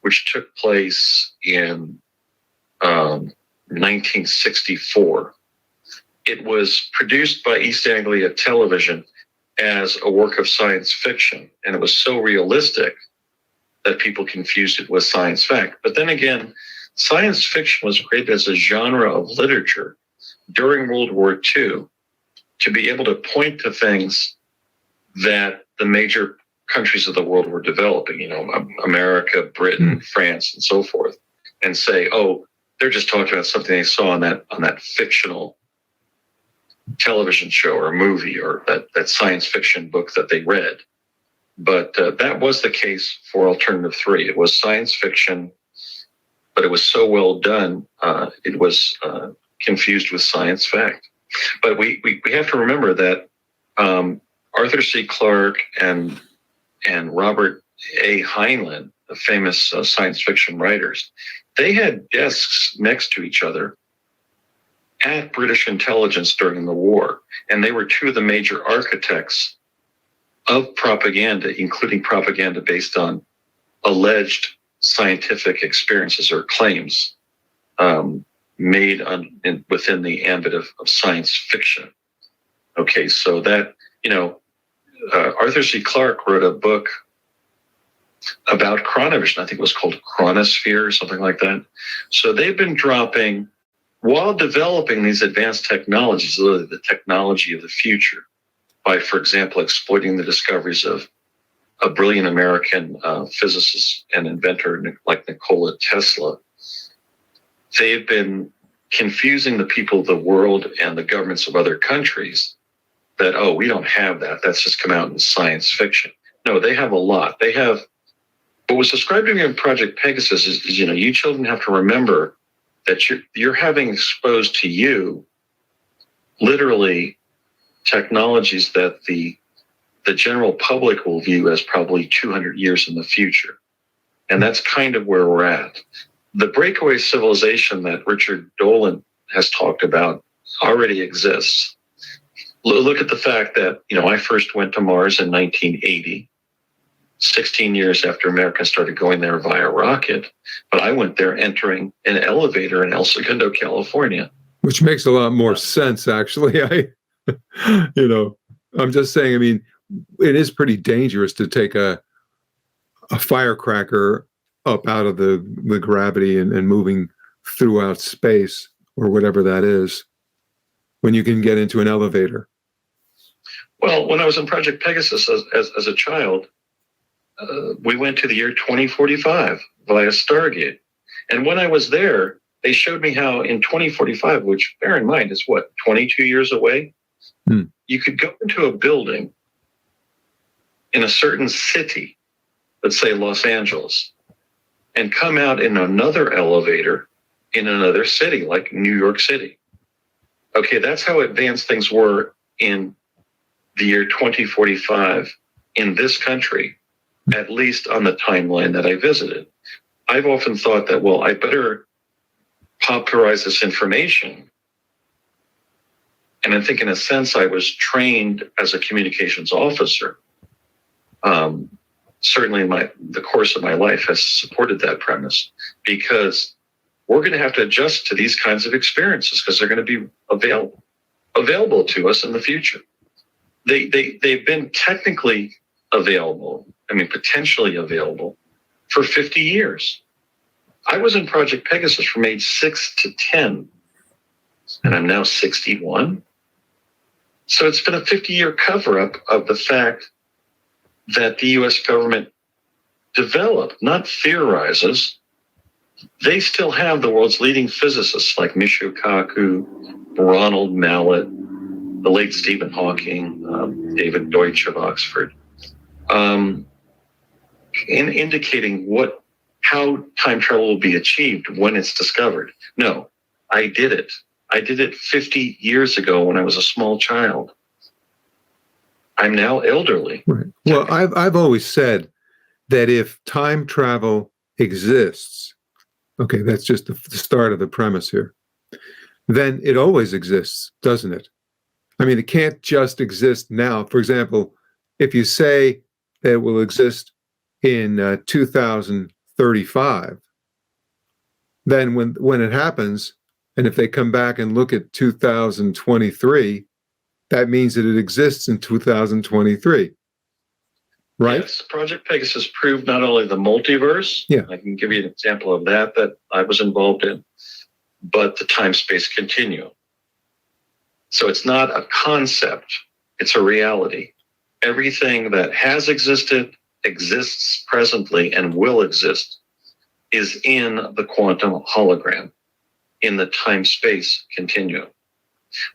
which took place in 1964. It was produced by East Anglia Television as a work of science fiction, and it was so realistic that people confused it with science fact. But then again, science fiction was created as a genre of literature during World War II to be able to point to things that the major countries of the world were developing, America, Britain, France, and so forth, and say, oh, they're just talking about something they saw on that fictional television show or movie or that science fiction book that they read. But that was the case for Alternative 3. It was science fiction, but it was so well done, it was confused with science fact. But we have to remember that Arthur C. Clarke and Robert A. Heinlein, the famous science fiction writers, they had desks next to each other at British intelligence during the war. And they were two of the major architects of propaganda, including propaganda based on alleged scientific experiences or claims made within the ambit of science fiction. Okay, so that, Arthur C. Clarke wrote a book about chronovision. I think it was called Chronosphere or something like that. So they've been dropping, while developing these advanced technologies, the technology of the future, by, for example, exploiting the discoveries of a brilliant American physicist and inventor like Nikola Tesla, they've been confusing the people of the world and the governments of other countries that, oh, we don't have that. That's just come out in science fiction. No, they have a lot. They have, what was described to me in Project Pegasus is you children have to remember that you're having exposed to you literally technologies that the general public will view as probably 200 years in the future. And that's kind of where we're at. The breakaway civilization that Richard Dolan has talked about already exists. Look at the fact that, I first went to Mars in 1980, 16 years after America started going there via rocket. But I went there entering an elevator in El Segundo, California. Which makes a lot more sense, actually. I'm just saying, it is pretty dangerous to take a firecracker up out of the gravity and moving throughout space or whatever that is when you can get into an elevator. Well, when I was in Project Pegasus as a child, we went to the year 2045 via Stargate. And when I was there, they showed me how in 2045, which bear in mind is 22 years away, you could go into a building in a certain city, let's say Los Angeles, and come out in another elevator in another city, like New York City. Okay, that's how advanced things were in the year 2045 in this country, at least on the timeline that I visited. I've often thought that, well, I better popularize this information. And I think in a sense, I was trained as a communications officer. Certainly the course of my life has supported that premise, because we're going to have to adjust to these kinds of experiences because they're going to be available. available to us in the future. They've been technically available, potentially available, for 50 years. I was in Project Pegasus from age 6 to 10, and I'm now 61. So it's been a 50-year cover-up of the fact that the U.S. government developed, not theorizes. They still have the world's leading physicists like Michio Kaku, Ronald Mallet, the late Stephen Hawking, David Deutsch of Oxford, in indicating how time travel will be achieved when it's discovered. No, I did it. I did it 50 years ago when I was a small child. I'm now elderly. Right. Well, I've always said that if time travel exists, okay, that's just the start of the premise here, then it always exists, doesn't it? It can't just exist now. For example, if you say that it will exist in 2035, then when it happens, and if they come back and look at 2023, that means that it exists in 2023, right? Yes, Project Pegasus proved not only the multiverse, yeah, I can give you an example of that I was involved in, but the time-space continuum. So it's not a concept, it's a reality. Everything that has existed, exists presently, and will exist is in the quantum hologram, in the time-space continuum.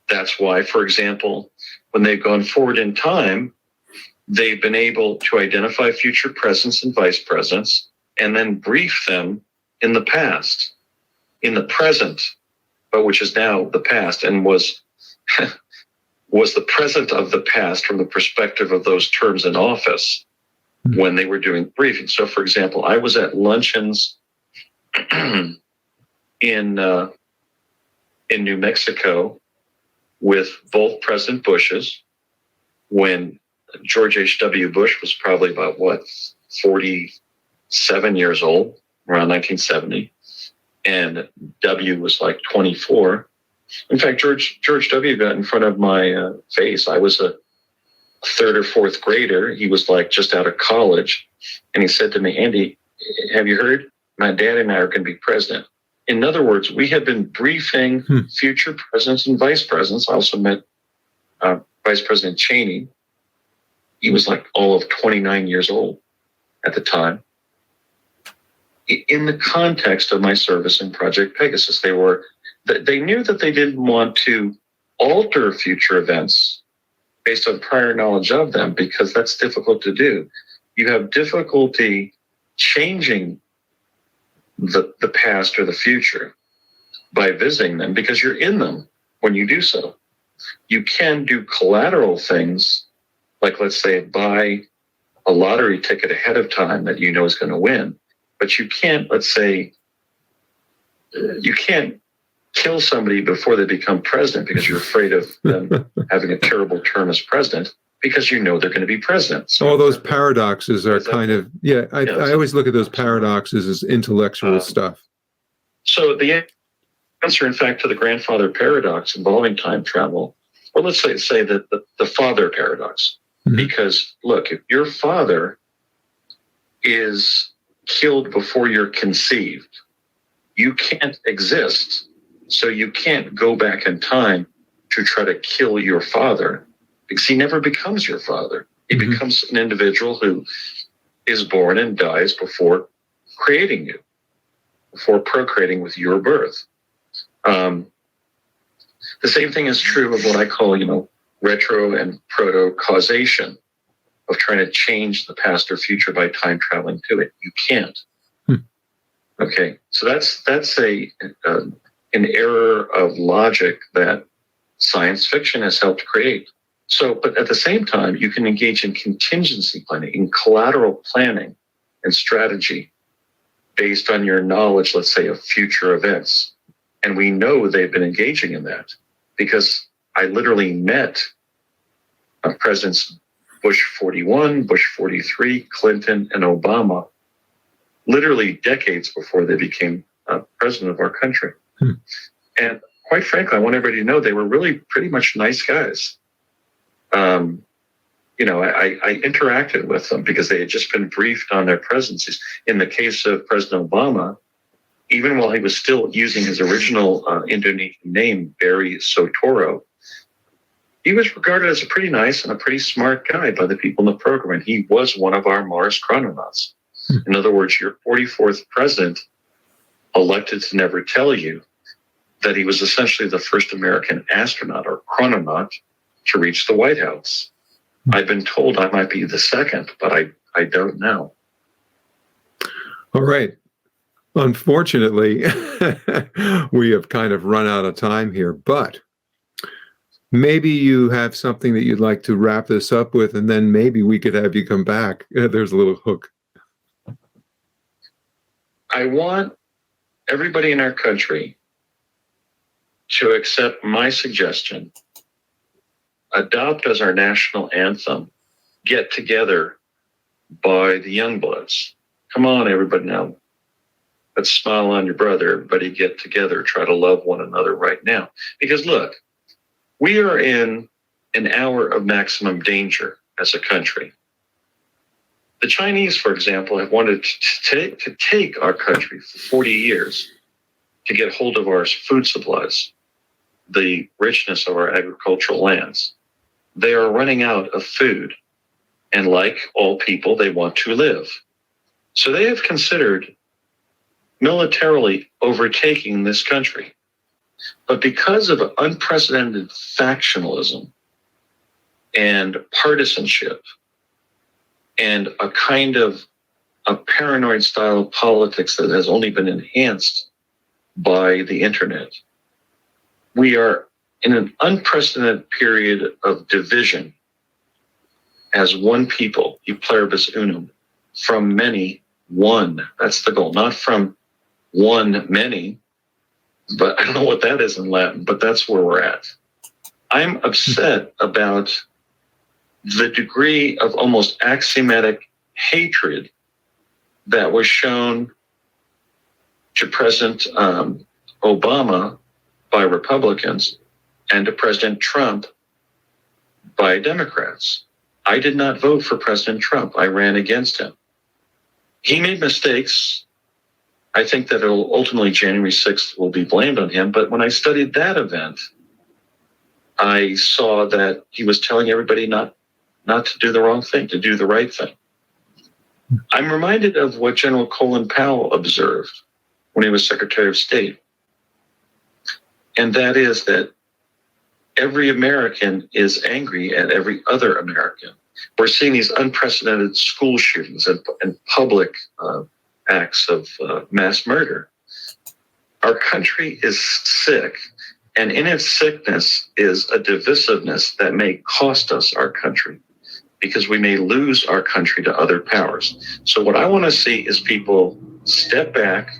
That's why, for example, when they've gone forward in time, they've been able to identify future presidents and vice presidents and then brief them in the past, in the present, but which is now the past and was the present of the past from the perspective of those terms in office when they were doing briefings. So, for example, I was at luncheons in New Mexico with both President Bushes when George H.W. Bush was probably about, 47 years old, around 1970, and W was like 24. In fact, George W. got in front of my face. I was a third or fourth grader. He was like just out of college. And he said to me, "Andy, have you heard? My dad and I are going to be president." In other words, we had been briefing future presidents and vice presidents. I also met Vice President Cheney. He was like all of 29 years old at the time. In the context of my service in Project Pegasus, they knew that they didn't want to alter future events based on prior knowledge of them because that's difficult to do. You have difficulty changing the past or the future by visiting them because you're in them when you do so. You can do collateral things, like let's say buy a lottery ticket ahead of time that you know is going to win, but you can't, let's say, you can't kill somebody before they become president because you're afraid of them having a terrible term as president because you know they're going to be president. So all those paradoxes are kind of, I always look at those paradoxes as intellectual stuff. So the answer, in fact, to the grandfather paradox involving time travel, or let's say that the father paradox, because look, if your father is killed before you're conceived, you can't exist. So you can't go back in time to try to kill your father because he never becomes your father. He becomes an individual who is born and dies before creating you, before procreating with your birth. The same thing is true of what I call, retro and proto causation, of trying to change the past or future by time traveling to it. You can't. Okay, so that's an error of logic that science fiction has helped create. So, but at the same time, you can engage in contingency planning, in collateral planning and strategy based on your knowledge, let's say, of future events. And we know they've been engaging in that because I literally met Presidents Bush 41, Bush 43, Clinton, and Obama, literally decades before they became president of our country. And quite frankly, I want everybody to know they were really pretty much nice guys. I interacted with them because they had just been briefed on their presidencies. In the case of President Obama, even while he was still using his original Indonesian name, Barry Sotoro, he was regarded as a pretty nice and a pretty smart guy by the people in the program, and he was one of our Mars chrononauts. In other words, your 44th president elected to never tell you that he was essentially the first American astronaut or chrononaut to reach the White House. I've been told I might be the second, but I don't know. All right. Unfortunately, we have kind of run out of time here, but maybe you have something that you'd like to wrap this up with, and then maybe we could have you come back. There's a little hook. I want everybody in our country to accept my suggestion, adopt as our national anthem, Get Together by the Youngbloods. Come on, everybody now. Let's smile on your brother. Everybody get together. Try to love one another right now. Because look, we are in an hour of maximum danger as a country. The Chinese, for example, have wanted to take our country for 40 years to get hold of our food supplies, the richness of our agricultural lands. They are running out of food. And like all people, they want to live. So they have considered militarily overtaking this country. But because of unprecedented factionalism and partisanship and a kind of a paranoid style of politics that has only been enhanced by the internet, we are in an unprecedented period of division as one people, e pluribus unum, from many, one. That's the goal, not from one, many, but I don't know what that is in Latin, but that's where we're at. I'm upset about the degree of almost axiomatic hatred that was shown to President Obama by Republicans and to President Trump by Democrats. I did not vote for President Trump. I ran against him. He made mistakes. I think that ultimately January 6th will be blamed on him. But when I studied that event, I saw that he was telling everybody not to do the wrong thing, to do the right thing. I'm reminded of what General Colin Powell observed when he was Secretary of State. And that is that every American is angry at every other American. We're seeing these unprecedented school shootings and public acts of mass murder. Our country is sick, and in its sickness is a divisiveness that may cost us our country because we may lose our country to other powers. So what I want to see is people step back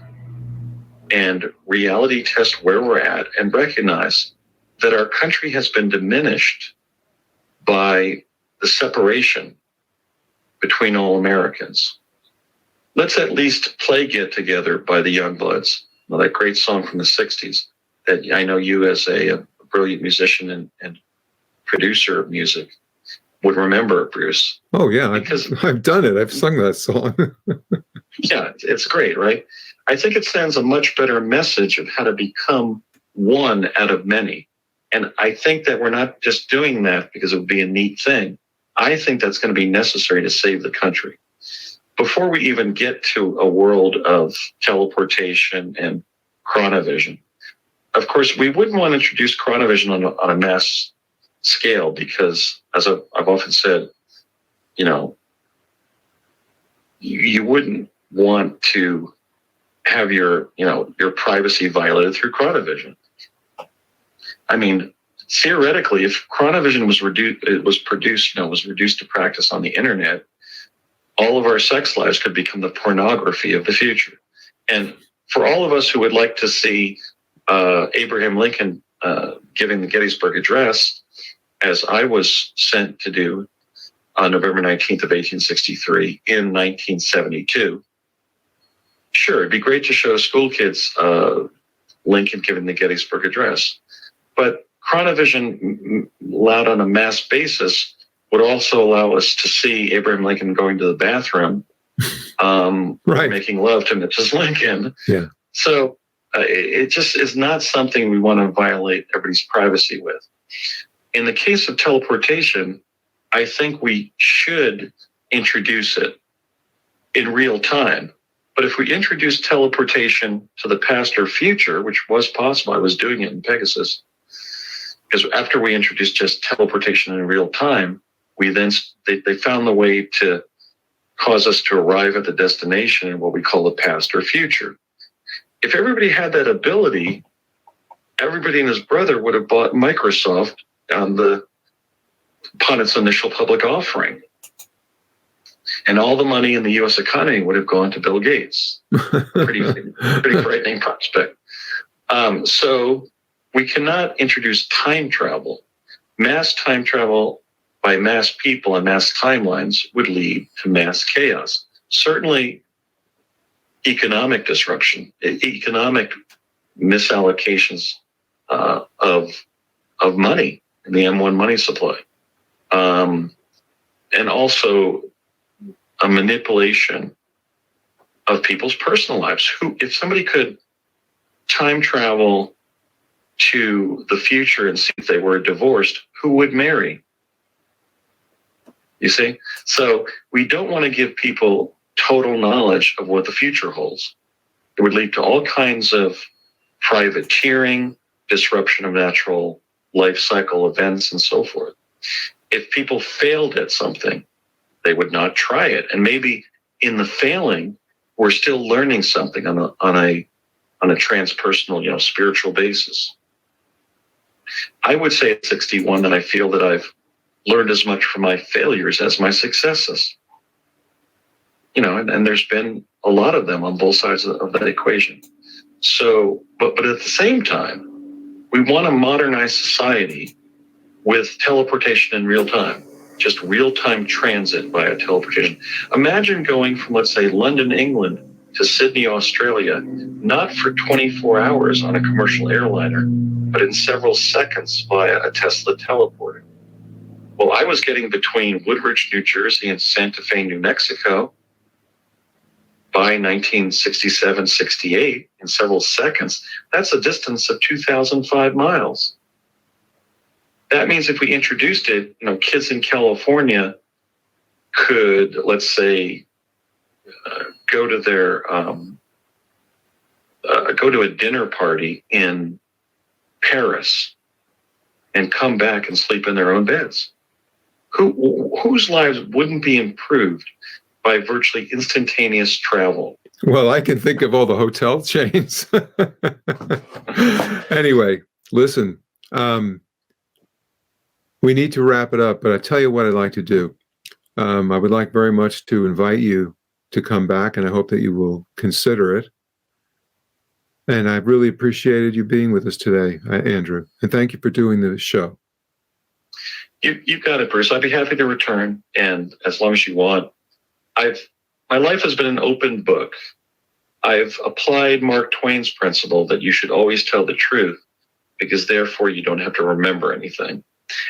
and reality test where we're at and recognize that our country has been diminished by the separation between all Americans. Let's at least play Get Together by the Youngbloods, that great song from the 60s that I know you as a brilliant musician and producer of music would remember, Bruce. Oh, yeah, because I've done it. I've sung that song. Yeah, it's great, right? I think it sends a much better message of how to become one out of many. And I think that we're not just doing that because it would be a neat thing. I think that's going to be necessary to save the country. Before we even get to a world of teleportation and chronovision, of course, we wouldn't want to introduce chronovision on a mass scale because, as I've often said, you wouldn't want to have your privacy violated through chronovision. I mean, theoretically, if chronovision was reduced to practice on the internet, all of our sex lives could become the pornography of the future. And for all of us who would like to see Abraham Lincoln giving the Gettysburg Address, as I was sent to do on November 19th of 1863 in 1972, sure, it'd be great to show school kids Lincoln giving the Gettysburg Address. But chronovision allowed on a mass basis would also allow us to see Abraham Lincoln going to the bathroom, Right. making love to Mrs. Lincoln. Yeah. So it just is not something we want to violate everybody's privacy with. In the case of teleportation, I think we should introduce it in real time. But if we introduce teleportation to the past or future, which was possible, I was doing it in Pegasus, because after we introduced just teleportation in real time, they found the way to cause us to arrive at the destination in what we call the past or future. If everybody had that ability, everybody and his brother would have bought Microsoft upon its initial public offering. And all the money in the U.S. economy would have gone to Bill Gates. Pretty frightening prospect. So we cannot introduce time travel. Mass time travel by mass people and mass timelines would lead to mass chaos. Certainly economic disruption, economic misallocations of money in the M1 money supply. And also a manipulation of people's personal lives. If somebody could time travel to the future and see if they were divorced, who would marry? You see? So we don't want to give people total knowledge of what the future holds. It would lead to all kinds of privateering, disruption of natural life cycle events, and so forth. If people failed at something, they would not try it. And maybe in the failing, we're still learning something on a transpersonal, spiritual basis. I would say at 61 that I feel that I've learned as much from my failures as my successes. And there's been a lot of them on both sides of that equation. So, but at the same time, we want to modernize society with teleportation in real time, just real-time transit via teleportation. Imagine going from, let's say, London, England to Sydney, Australia, not for 24 hours on a commercial airliner, but in several seconds via a Tesla teleporter. Well, I was getting between Woodridge, New Jersey and Santa Fe, New Mexico by 1967, 68 in several seconds. That's a distance of 2,005 miles. That means if we introduced it, kids in California could, let's say, go to a dinner party in Paris and come back and sleep in their own beds. Whose lives wouldn't be improved by virtually instantaneous travel? Well, I can think of all the hotel chains. Anyway, listen, we need to wrap it up, but I tell you what I'd like to do. I would like very much to invite you to come back, and I hope that you will consider it. And I've really appreciated you being with us today, Andrew. And thank you for doing the show. You've got it, Bruce. I'd be happy to return, and as long as you want. My life has been an open book. I've applied Mark Twain's principle that you should always tell the truth, because therefore you don't have to remember anything.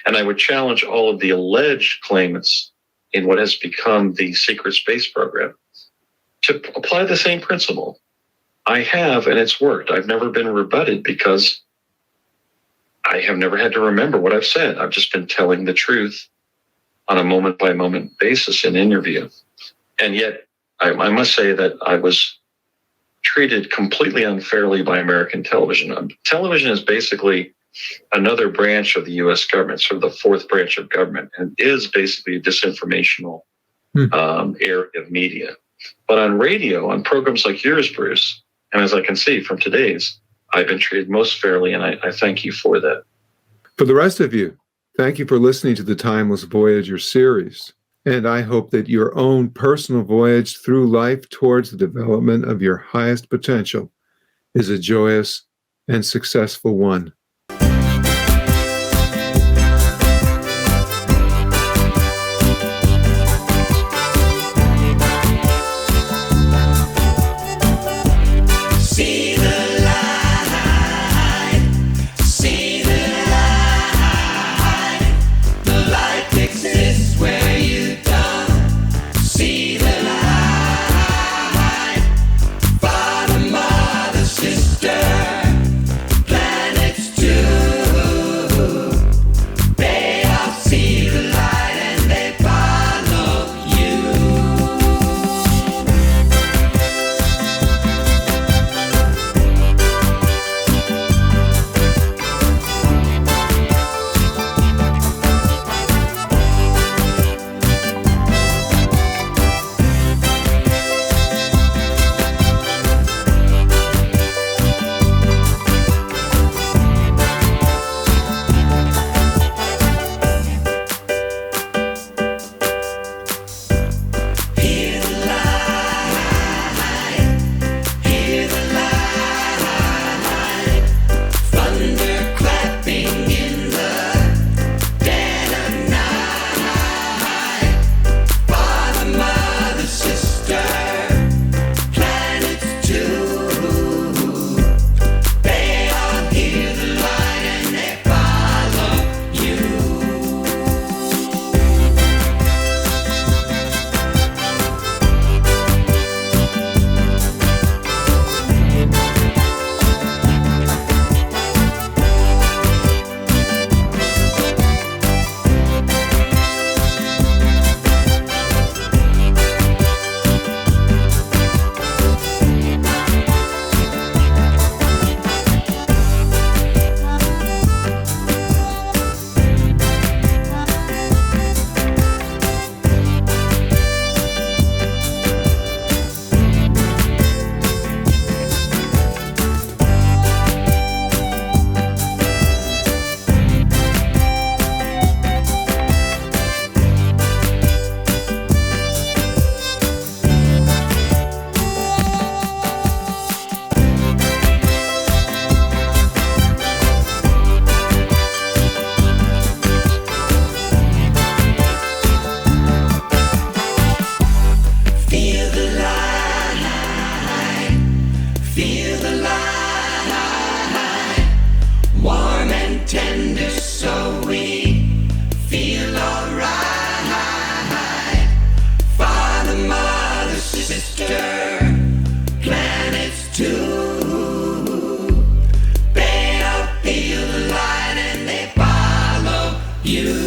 And I would challenge all of the alleged claimants in what has become the secret space program to apply the same principle. I have, and it's worked. I've never been rebutted because I have never had to remember what I've said. I've just been telling the truth on a moment-by-moment basis in interview. And yet, I must say that I was treated completely unfairly by American television. Television is basically another branch of the U.S. government, sort of the fourth branch of government, and is basically a disinformational area of media. But on radio, on programs like yours, Bruce, and as I can see from today's, I've been treated most fairly, and I thank you for that. For the rest of you, thank you for listening to the Timeless Voyager series. And I hope that your own personal voyage through life towards the development of your highest potential is a joyous and successful one. See the light. You